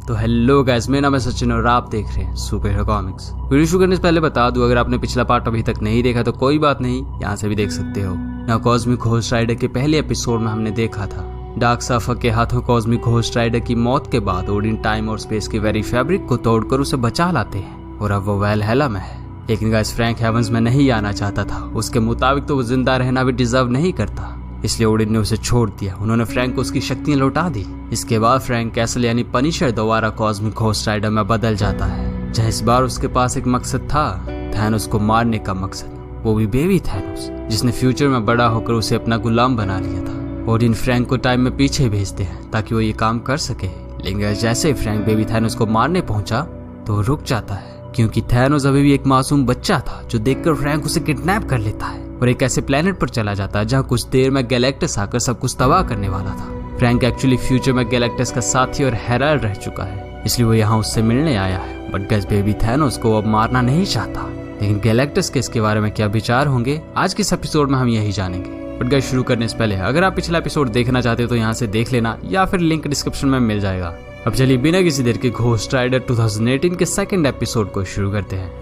तो hello guys, मेरा नाम है सचिन और आप देख रहे हैं सुपर हीरो कॉमिक्स। वीडियो शुरू करने से पहले बता दूं, अगर आपने पिछला पार्ट अभी तक नहीं देखा तो कोई बात नहीं, यहाँ से भी देख सकते हो। यहाँ कॉस्मिक घोस्ट राइडर के पहले एपिसोड में हमने देखा था डार्कसाफर के हाथों कॉस्मिक घोस्ट राइडर की मौत के बाद ओडिन टाइम और स्पेस के वेरी फैब्रिक को तोड़कर उसे बचा लाते हैं और अब वो वैलहैला में है। लेकिन गाइस, फ्रैंक हेवंस में नहीं आना चाहता था। उसके मुताबिक तो वो जिंदा रहना भी डिजर्व नहीं करता, इसलिए ओडिन ने उसे छोड़ दिया। उन्होंने फ्रैंक को उसकी शक्तियां लौटा दी। इसके बाद फ्रैंक कैसल यानी पनिशर दोबारा कॉस्मिक घोस्ट राइडर में बदल जाता है, जहाँ इस बार उसके पास एक मकसद था, थैनोस को मारने का मकसद, वो भी बेबी थैनोस, जिसने फ्यूचर में बड़ा होकर उसे अपना गुलाम बना लिया था। ओडिन फ्रैंक को टाइम में पीछे भेजते हैं ताकि वो ये काम कर सके। लेकिन जैसे ही फ्रैंक बेबी थैनोस को मारने पहुंचा तो वो रुक जाता है, क्योंकि थैनोस अभी भी एक मासूम बच्चा था, जो देखकर फ्रैंक उसे किडनैप कर लेता है और एक ऐसे प्लेनेट पर चला जाता है जहाँ कुछ देर में गैलेक्टस आकर सब कुछ तबाह करने वाला था। फ्रैंक एक्चुअली फ्यूचर में गैलेक्टस का साथी और हेराल्ड रह चुका है, इसलिए वो यहाँ उससे मिलने आया है। बट गैस बेबी थैनोस को अब मारना नहीं चाहता। लेकिन गैलेक्टस के इसके बारे में क्या विचार होंगे, आज के इस एपिसोड में हम यही जानेंगे। बट गैस, शुरू करने से पहले अगर आप पिछला एपिसोड देखना चाहते हो तो यहाँ से देख लेना, या फिर लिंक डिस्क्रिप्शन में मिल जाएगा। अब चलिए बिना किसी देर के घोस्ट राइडर 2018 के सेकंड एपिसोड को शुरू करते हैं।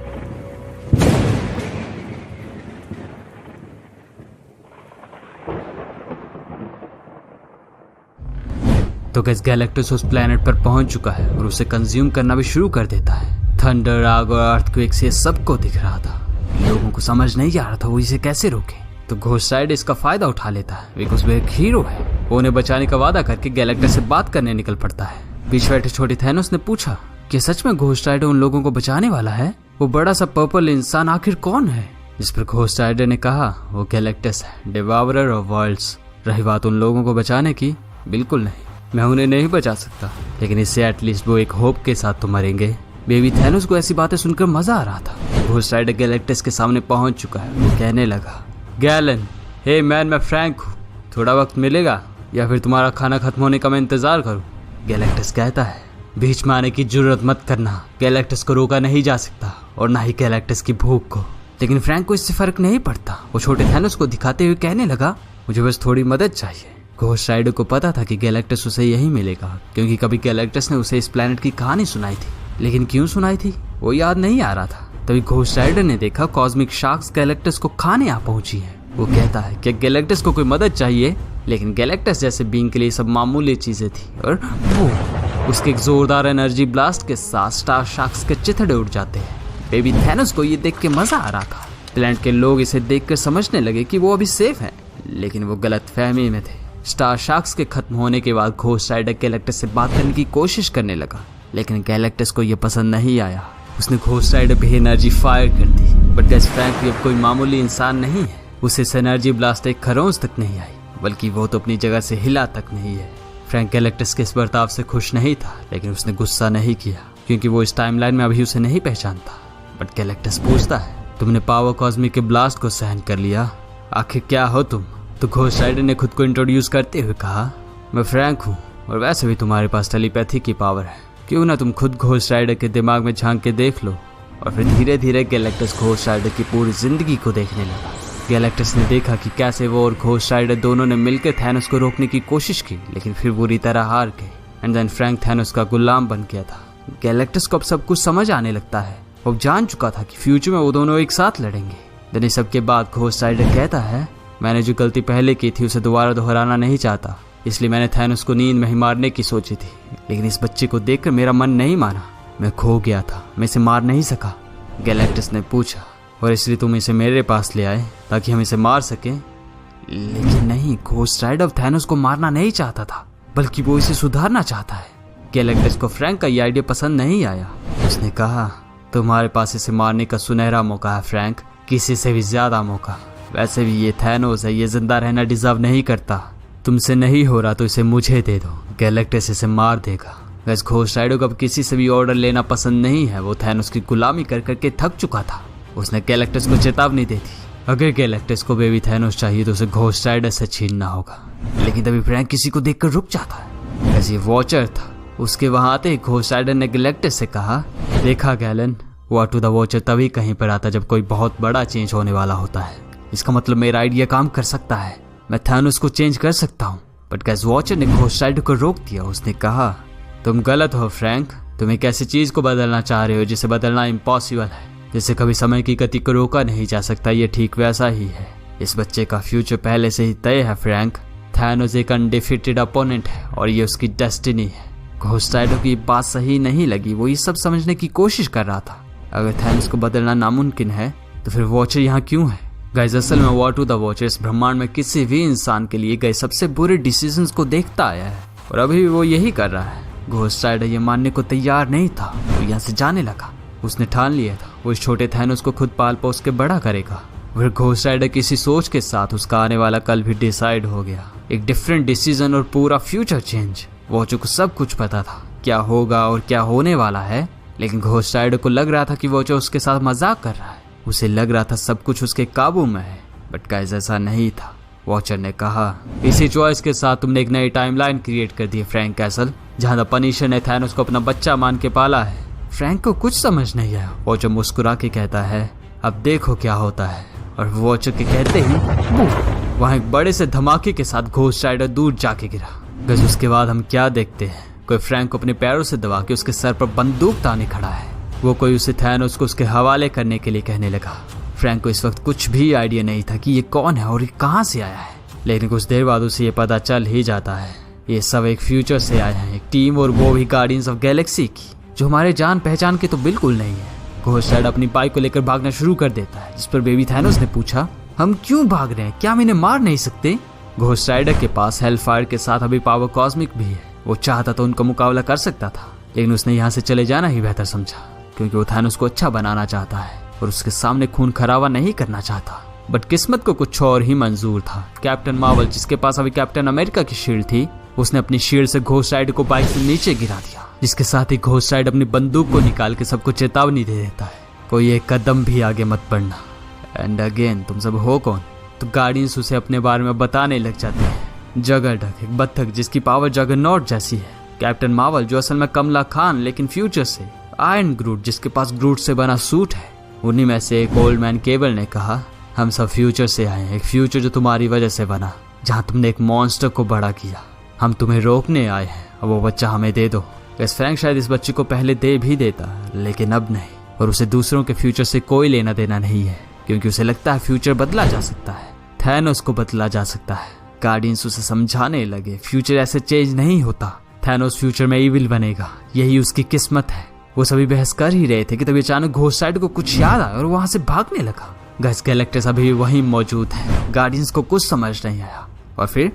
तो गैस, गैलेक्टस उस प्लेनेट पर पहुंच चुका है और उसे कंज्यूम करना भी शुरू कर देता है। थंडर, आग और अर्थक्वेक से सबको दिख रहा था। लोगों को समझ नहीं आ रहा था वो इसे कैसे रोके। तो घोस्ट राइडर इसका फायदा उठा लेता है, बिकॉज वो एक हीरो है। वो उन्हें बचाने का वादा करके गैलेक्टस से बात करने निकल पड़ता है। बीच बैठे छोटे थैनोस ने पूछा कि सच में घोस्ट राइडर उन लोगों को बचाने वाला है? वो बड़ा सा पर्पल इंसान आखिर कौन है? जिस पर घोस्ट राइडर ने कहा वो गैलेक्टस है, डिवावरर ऑफ वर्ल्ड्स। रही बात उन लोगों को बचाने की, बिल्कुल नहीं, मैं उन्हें नहीं बचा सकता, लेकिन इससे एटलीस्ट वो एक होप के साथ तो मरेंगे। बेबी थैनोस को ऐसी बातें सुनकर मजा आ रहा था। घोस्ट राइडर गैलेक्टस के सामने पहुंच चुका है। वो कहने लगा, गैलन, हे मैन, मैं फ्रैंक हूँ, थोड़ा वक्त मिलेगा या फिर तुम्हारा खाना खत्म होने का मैं इंतजार करूँ? गैलेक्टस कहता है, बीच में आने की जरूरत मत करना, गैलेक्टस को रोका नहीं जा सकता और ना ही गैलेक्टस की भूख को। लेकिन फ्रैंक को इससे फर्क नहीं पड़ता। वो छोटे थैनोस को दिखाते हुए कहने लगा, मुझे बस थोड़ी मदद चाहिए। घोस्ट राइडर को पता था कि गैलेक्टस उसे यही मिलेगा, क्योंकि कभी गैलेक्टस ने उसे इस प्लेनेट की कहानी सुनाई थी। लेकिन क्यों सुनाई थी वो याद नहीं आ रहा था। तभी घोस्ट राइडर ने देखा कॉस्मिक शार्क्स गैलेक्टस को खाने आ पहुंची है। वो कहता है कि गैलेक्टस को कोई मदद चाहिए, लेकिन गैलेक्टस जैसे बीइंग के लिए सब मामूली चीजें थी। और वो उसके एक जोरदार एनर्जी ब्लास्ट के साथ स्टार शार्क्स के चिथड़े उड़ जाते हैं। बेबी थैनोस को ये देख के मजा आ रहा था। प्लेनेट के लोग इसे देखकर समझने लगे कि वो अभी सेफ है, लेकिन वो गलत फहमी में थे। स्टार शार्क्स के खत्म होने के बाद घोस्ट राइडर गैलेक्टस से बात करने की कोशिश करने लगा, लेकिन गैलेक्टस को यह पसंद नहीं आया। उसने घोस्ट राइडर पे एनर्जी फायर कर दी। बट गैस, फ्रैंक भी अब कोई मामूली इंसान नहीं है। उसे इस एनर्जी ब्लास्ट एक खरोंच तक नहीं आई, बल्कि वो तो अपनी जगह से हिला तक नहीं है। फ्रैंक गैलेक्टस के इस बर्ताव से खुश नहीं था, लेकिन उसने गुस्सा नहीं किया, क्योंकि वो इस टाइमलाइन में अभी उसे नहीं पहचानता। बट गैलेक्टस पूछता है, तुमने पावर कॉस्मिक के ब्लास्ट को सहन कर लिया, आखिर क्या हो तुम? तो घोस्ट राइडर ने खुद को इंट्रोड्यूस करते हुए कहा, मैं फ्रैंक हूँ, और वैसे भी तुम्हारे पास टेलीपैथी की पावर है, क्यों ना तुम खुद घोस्ट राइडर के दिमाग में झांक के देख लो। और फिर धीरे धीरे गैलेक्टस घोस्ट राइडर की पूरी जिंदगी को देखने लगा। गैलेक्टस ने देखा कि कैसे वो और घोस्ट राइडर दोनों ने मिलकर थैनोस को रोकने की कोशिश की, लेकिन फिर बुरी तरह हार गए। एंड देन फ्रैंक थैनोस का गुलाम बन गया था। गैलेक्टस को अब सब कुछ समझ आने लगता है। वो जान चुका था कि फ्यूचर में वो दोनों एक साथ लड़ेंगे। देन इस सब के बाद घोस्ट राइडर कहता है, मैंने जो गलती पहले की थी उसे दोबारा दोहराना नहीं चाहता, इसलिए मैंने थैनोस को नींद में ही मारने की सोची थी। लेकिन इस बच्चे को देखकर मेरा मन नहीं माना, मैं खो गया था, मैं इसे मार नहीं सका। गैलेक्टस ने पूछा, और इसलिए तुम इसे मेरे पास ले आए ताकि हम इसे मार सकें? लेकिन नहीं, घोस्ट राइडर थैनोस को मारना नहीं चाहता था, बल्कि वो इसे सुधारना चाहता है। गैलेक्टस को फ्रैंक का ये आइडिया पसंद नहीं आया। उसने कहा, तुम्हारे पास इसे मारने का सुनहरा मौका है फ्रैंक, किसी से भी ज्यादा मौका। वैसे भी ये थैनोस है, ये जिंदा रहना डिजर्व नहीं करता। तुमसे नहीं हो रहा तो इसे मुझे दे दो, गैलेक्टस इसे मार देगा। वैसे घोस्ट राइडर को अब किसी से भी ऑर्डर लेना पसंद नहीं है। वो थैनोस की गुलामी कर करके थक चुका था। उसने गैलेक्टस को चेतावनी दे दी, अगर गैलेक्टस को बेबी थैनोस चाहिए तो उसे घोस्ट राइडर से छीनना होगा। लेकिन तभी फ्रैंक किसी को देखकर रुक जाता है। वैसे ये वॉचर था। उसके वहां आते ही घोस्ट राइडर ने गैलेक्टस से कहा, देखा गैलन, वॉट टू द वॉचर तभी कहीं पर आता जब कोई बहुत बड़ा चेंज होने वाला होता है। इसका मतलब मेरा आइडिया काम कर सकता है, मैं थैनोस को चेंज कर सकता हूँ। बट गैस, वॉचर ने घोस्ट राइडर को रोक दिया। उसने कहा, तुम गलत हो फ्रैंक। तुम एक ऐसी चीज को बदलना चाह रहे हो जिसे बदलना इम्पॉसिबल है, जिसे कभी समय की गति को रोका नहीं जा सकता। ये ठीक वैसा ही है। इस बच्चे का फ्यूचर पहले से ही तय है फ्रैंक। थैनोस एक अनडिफीटेड अपोनेंट है और ये उसकी डेस्टिनी है। घोस्ट राइडर की बात सही नहीं लगी। वो ये सब समझने की कोशिश कर रहा था। अगर थैनोस को बदलना नामुमकिन है तो फिर वॉचर यहाँ क्यों है? गाइस, असल में वॉर टू द वॉचर इस ब्रह्मांड में किसी भी इंसान के लिए गए सबसे बुरे डिसीजंस को देखता आया है और अभी भी वो यही कर रहा है। घोस्ट राइडर ये मानने को तैयार नहीं था। वो यहाँ से जाने लगा। उसने ठान लिया था वो इस छोटे थैनोस को खुद पाल पोस के बड़ा करेगा। फिर घोस्ट राइडर किसी सोच के साथ उसका आने वाला कल भी डिसाइड हो गया। एक डिफरेंट डिसीजन और पूरा फ्यूचर चेंज। वॉचर को सब कुछ पता था क्या होगा और क्या होने वाला है, लेकिन घोस्ट राइडर को लग रहा था कि वॉचर उसके साथ मजाक कर रहा है। उसे लग रहा था सब कुछ उसके काबू में है, बट गाइस ऐसा नहीं था। वॉचर ने कहा, इसी चॉइस के साथ तुमने एक नई टाइमलाइन क्रिएट कर दी है फ्रैंक कैसल, जहां द पनिशर ने थैनोस को अपना बच्चा मान के पाला है। फ्रैंक को कुछ समझ नहीं आया। वॉचर मुस्कुरा के कहता है, अब देखो क्या होता है। और वॉचर के कहते ही वहां एक बड़े से धमाके के साथ घोस्ट राइडर दूर जाके गिरा। बस उसके बाद हम क्या देखते हैं, कोई फ्रैंक को अपने पैरों से दबा के उसके सर पर बंदूक ताने खड़ा है। वो कोई उसे थैनोस को उसके हवाले करने के लिए कहने लगा। फ्रैंक को इस वक्त कुछ भी आइडिया नहीं था कि ये कौन है और ये कहाँ से आया है, लेकिन कुछ देर बाद उसे ये पता चल ही जाता है ये सब एक फ्यूचर से आए हैं, एक टीम, और वो भी गार्डियंस ऑफ गैलेक्सी की, जो हमारे जान पहचान के तो बिल्कुल नहीं है। घोस्ट राइडर अपनी बाइक को लेकर भागना शुरू कर देता है, जिस पर बेबी थैनोस ने पूछा, हम क्यों भाग रहे हैं, क्या हम इन्हें मार नहीं सकते? घोस्ट राइडर के पास हेलफायर के साथ अभी पावर कॉस्मिक भी है। वो चाहता तो उनका मुकाबला कर सकता था, लेकिन उसने यहाँ से चले जाना ही बेहतर समझा, क्योंकि वो थैनोस को अच्छा बनाना चाहता है और उसके सामने खून खराबा नहीं करना चाहता। बट किस्मत को कुछ और ही मंजूर था। कैप्टन मार्वल, जिसके पास अभी कैप्टन अमेरिका की शील्ड थी, उसने अपनी शील्ड से घोस्ट राइडर को बाइक से नीचे गिरा दिया, जिसके साथ ही घोस्ट राइडर अपनी बंदूक को निकाल के सबको चेतावनी दे देता है, कोई एक कदम भी आगे मत बढ़ना। एंड अगेन, तुम सब हो कौन? तो गार्डियंस उसे अपने बारे में बताने लग जाते हैं। जगरडक, एक बत्तख जिसकी पावर जगरनॉट जैसी है। कैप्टन मार्वल, जो असल में कमला खान लेकिन फ्यूचर से। आयरन ग्रूट, जिसके पास ग्रूट से बना सूट है। उन्हीं में से एक ओल्ड मैन केबल ने कहा, हम सब फ्यूचर से आए हैं, एक फ्यूचर जो तुम्हारी वजह से बना, जहाँ तुमने एक मॉन्स्टर को बड़ा किया। हम तुम्हें रोकने आए हैं, अब वो बच्चा हमें दे दो। वैसे फ्रैंक शायद इस बच्चे को पहले दे भी देता, लेकिन अब नहीं, और उसे दूसरों के फ्यूचर से कोई लेना देना नहीं है, क्योंकि उसे लगता है फ्यूचर बदला जा सकता है, थैनोस को बदला जा सकता है। गार्डियंस उसे समझाने लगे, फ्यूचर ऐसे चेंज नहीं होता, थैनोस फ्यूचर में इविल बनेगा, यही उसकी किस्मत है। वो सभी बहस कर ही रहे थे कि तभी अचानक घोस्ट राइडर को कुछ याद आया और वहां से भागने लगा। गैस गैलेक्टस अभी भी वहीं मौजूद है। गार्डियंस को कुछ समझ नहीं आया और फिर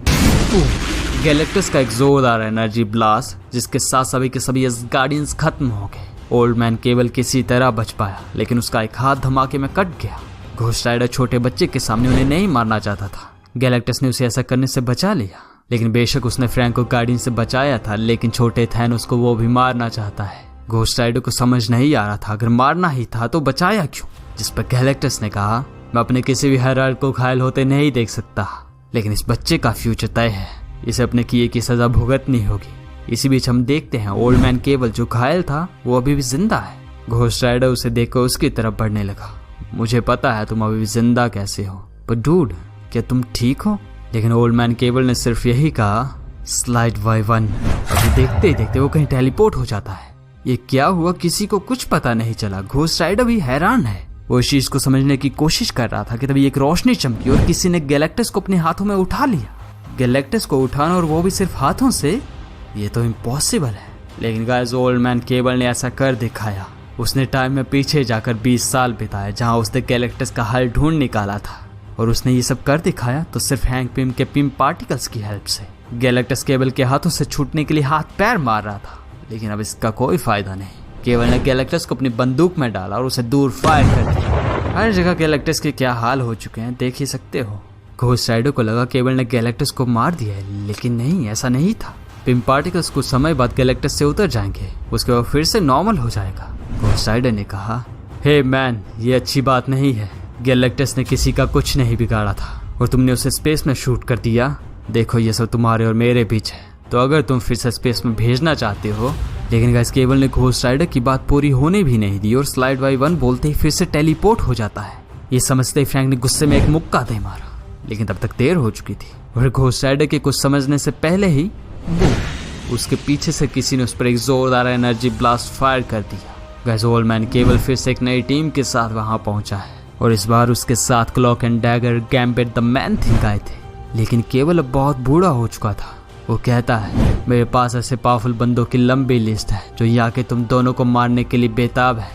गैलेक्टस का एक जोरदार एनर्जी ब्लास्ट, जिसके साथ सभी के सभी गार्डियंस खत्म हो गए। ओल्ड मैन केवल किसी तरह बच पाया, लेकिन उसका एक हाथ धमाके में कट गया। घोस्ट राइडर छोटे बच्चे के सामने उन्हें नहीं मारना चाहता था। गैलेक्टस ने उसे ऐसा करने से बचा लिया, लेकिन बेशक उसने फ्रैंक को गार्डियन से बचाया था, लेकिन छोटे थैनोस को वो भी मारना चाहता है। घोस्ट राइडर को समझ नहीं आ रहा था, अगर मारना ही था तो बचाया क्यों? जिस पर गैलेक्टस ने कहा, मैं अपने किसी भी हेराल्ड को घायल होते नहीं देख सकता, लेकिन इस बच्चे का फ्यूचर तय है, इसे अपने किए की सजा भुगतनी होगी। इसी बीच हम देखते हैं ओल्ड मैन केबल, जो घायल था, वो अभी भी जिंदा है। घोस्ट राइडर उसे देखकर उसकी तरफ बढ़ने लगा। मुझे पता है तुम अभी भी जिंदा कैसे हो, पर डूड, क्या तुम ठीक हो? लेकिन ओल्ड मैन केबल ने सिर्फ यही कहा, स्लाइड Y1। अभी देखते ही देखते वो कहीं टेलीपोर्ट हो जाता है। ये क्या हुआ, किसी को कुछ पता नहीं चला। घोस्ट राइडर भी हैरान है। वो इस चीज को समझने की कोशिश कर रहा था कि तभी एक रोशनी चमकी और किसी ने गैलेक्टस को अपने हाथों में उठा लिया। गैलेक्टस को उठाना, और वो भी सिर्फ हाथों से, ये तो इम्पॉसिबल है। लेकिन गाइस, ओल्ड मैन केबल ने ऐसा कर दिखाया। उसने टाइम में पीछे जाकर 20 साल बिताए, जहां उसने गैलेक्टस का हल ढूंढ निकाला था, और उसने ये सब कर दिखाया तो सिर्फ हैंक पिम के पिम पार्टिकल्स की हेल्प से। गैलेक्टस केबल के हाथों से छूटने के लिए हाथ पैर मार रहा था, लेकिन अब इसका कोई फायदा नहीं। केबल ने गैलेक्टस को अपनी बंदूक में डाला और उसे दूर फायर कर दिया। हर जगह गैलेक्टस के क्या हाल हो चुके हैं देख ही सकते हो। घोस्ट राइडर को लगा केबल ने गैलेक्टस को मार दिया है, लेकिन नहीं, ऐसा नहीं था। पिम पार्टिकल्स कुछ समय बाद गैलेक्टस से उतर जाएंगे, उसके बाद फिर से नॉर्मल हो जाएगा। घोस्ट राइडर ने कहा, हे मैन, ये अच्छी बात नहीं है। गैलेक्टस ने किसी का कुछ नहीं बिगाड़ा था और तुमने उसे स्पेस में शूट कर दिया। देखो, ये सब तुम्हारे और मेरे बीच है, तो अगर तुम फिर से स्पेस में भेजना चाहते हो। लेकिन गाइस, केबल ने घोस्ट राइडर की बात पूरी होने भी नहीं दी और स्लाइड Y1 बोलते ही फिर से टेलीपोर्ट हो जाता है। ये समझते ही फ्रैंक ने गुस्से में एक मुक्का दे मारा, लेकिन तब तक देर हो चुकी थी और घोस्ट राइडर के कुछ समझने से पहले ही उसके पीछे से किसी ने उस पर एक जोरदार एनर्जी ब्लास्ट फायर कर दिया। गाइस ओल्ड मैन केवल फिर से एक नई टीम के साथ वहां पहुंचा है और इस बार उसके साथ clock and dagger, gambit the man thing आए थे। लेकिन केवल अब बहुत बूढ़ा हो चुका था। वो कहता है, मेरे पास ऐसे पावरफुल बंदों की लंबी लिस्ट है जो यहाँ के तुम दोनों को मारने के लिए बेताब है।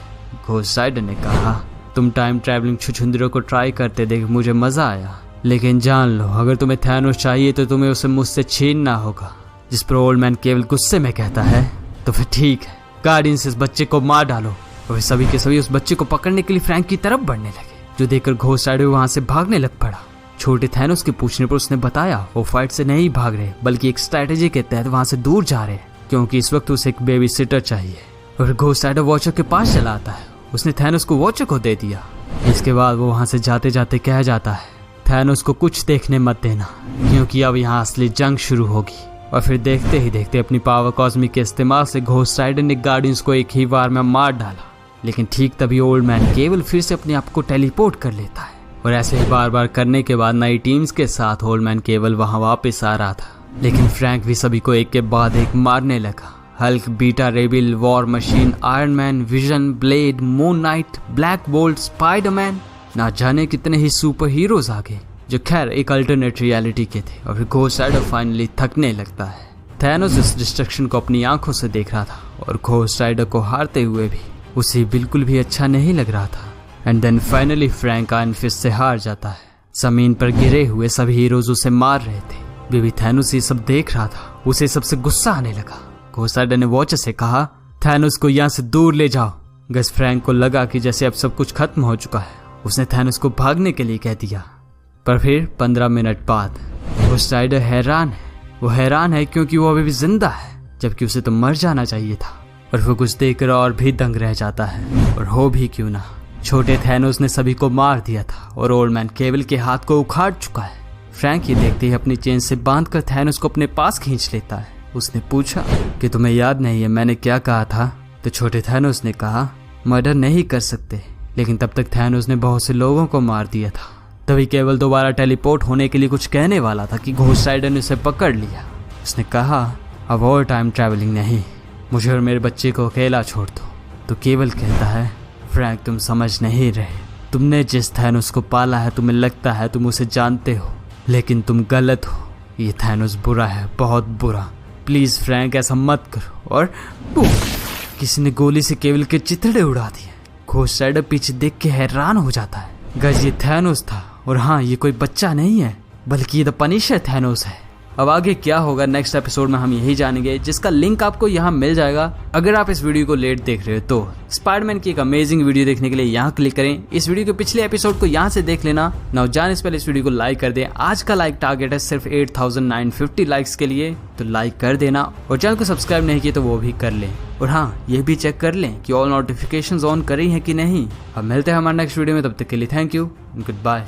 घोस्ट राइडर ने कहा, तुम टाइम ट्रैवलिंग छुछुंदरों को ट्राई करते देख मुझे मजा आया, लेकिन जान लो अगर तुम्हें थैनोस चाहिए तो तुम्हें उसे मुझसे छीनना होगा। जिस पर ओल्ड मैन केवल गुस्से में कहता है, तो फिर ठीक है, गार्डियंस इस बच्चे को मार डालो। और सभी के सभी उस बच्चे को पकड़ने के लिए फ्रैंक की तरफ बढ़ने लगे, जो देखकर घोस्ट राइडर वहां से भागने लग पड़ा। छोटे थैनोस के पूछने पर उसने बताया वो फाइट से नहीं भाग रहे बल्कि एक स्ट्रैटेजी के तहत वहां से दूर जा रहे हैं, क्योंकि इस वक्त उसे एक बेबी सिटर चाहिए। और घोस्ट राइडर वॉचर के पास चला आता है। उसने थैनोस को वॉचर को दे दिया। इसके बाद वो वहां से जाते जाते कह जाता है, थैनोस को कुछ देखने मत देना, क्योंकि अब यहाँ असली जंग शुरू होगी। और फिर देखते ही देखते अपनी पावर कॉस्मिक के इस्तेमाल से घोस्ट राइडर ने गार्डियंस को एक ही बार में मार डाला। लेकिन ठीक तभी ओल्ड मैन केवल फिर से अपने आप को टेलीपोर्ट कर लेता है और ऐसे ही बार बार करने के बाद नई टीम्स के साथ ओल्ड मैन केवल वहां वापस आ रहा था। लेकिन फ्रैंक भी सभी को एक के बाद एक मारने लगा। Hulk, Beta Ray Bill, War Machine, Iron Man, Vision, Blade, Moon Knight, Black Bolt, Spiderman, ना जाने कितने ही सुपर हीरोज आ गए जो खैर एक अल्टरनेट रियलिटी के थे। और फिर घोस्ट राइडर फाइनली थकने लगता है। थैनोस इस डिस्ट्रक्शन को अपनी आंखों से देख रहा था और घोस्ट राइडर को हारते हुए भी उसे बिल्कुल भी अच्छा नहीं लग रहा था। And then finally Frank Iron Fist से हार जाता है। जमीन पर गिरे हुए सभी हीरोज उसे मार रहे थे। बेबी थैनोस ये सब देख रहा था। उसे सबसे गुस्सा आने लगा। घोस्ट राइडर ने वॉचर से कहा, थैनोस को यहाँ से दूर ले जाओ। गस फ्रैंक को लगा कि जैसे अब सब कुछ खत्म हो चुका है। उसने थैनोस को भागने के लिए कह दिया। पर फिर 15 मिनट बाद घोस्ट राइडर हैरान है। वो हैरान है क्योंकि वो अभी भी जिंदा है, जबकि उसे तो मर जाना चाहिए था। और वो कुछ देखकर और भी दंग रह जाता है। और हो भी क्यों ना, छोटे थैनोस ने सभी को मार दिया था और ओल्ड मैन केवल के हाथ को उखाड़ चुका है। फ्रैंक ये देखते ही अपनी चेन से बांधकर थैनोस को अपने पास खींच लेता है। उसने पूछा कि तुम्हें याद नहीं है मैंने क्या कहा था? तो छोटे थैनोस ने कहा, मर्डर नहीं कर सकते। लेकिन तब तक थैनोस ने बहुत से लोगों को मार दिया था। तभी केवल दोबारा टेलीपोर्ट होने के लिए कुछ कहने वाला था कि घोस्ट राइडर ने उसे पकड़ लिया। उसने कहा, अब और टाइम ट्रैवलिंग नहीं, मुझे और मेरे बच्चे को अकेला छोड़ दो। तो केवल कहता है, फ्रैंक तुम समझ नहीं रहे। तुमने जिस थैनोस को पाला है तुम्हें लगता है तुम उसे जानते हो, लेकिन तुम गलत हो। ये थैनोस बुरा है, बहुत बुरा। प्लीज फ्रैंक ऐसा मत करो। और किसी ने गोली से केवल के चिथड़े उड़ा दिए। घोस्ट राइडर पीछे देख के हैरान हो जाता है। गज ये थैनोस था। और हाँ, ये कोई बच्चा नहीं है बल्कि ये द पनिशर थैनोस है। अब आगे क्या होगा नेक्स्ट एपिसोड में हम यही जानेंगे, जिसका लिंक आपको यहाँ मिल जाएगा। अगर आप इस वीडियो को लेट देख रहे हो तो स्पाइडरमैन की एक अमेजिंग वीडियो देखने के लिए यहाँ क्लिक करें। इस वीडियो के पिछले एपिसोड को यहाँ से देख लेना। नाउ जाने से पहले इस वीडियो को लाइक कर दें। आज का लाइक टारगेट है सिर्फ 8950 लाइक्स के लिए, तो लाइक कर देना। और चैनल को सब्सक्राइब नहीं किया तो वो भी कर लें। और हाँ, ये भी चेक कर लें कि ऑल नोटिफिकेशन ऑन करी है कि नहीं। अब मिलते हैं हमारे नेक्स्ट वीडियो में, तब तक के लिए थैंक यू, गुड बाय।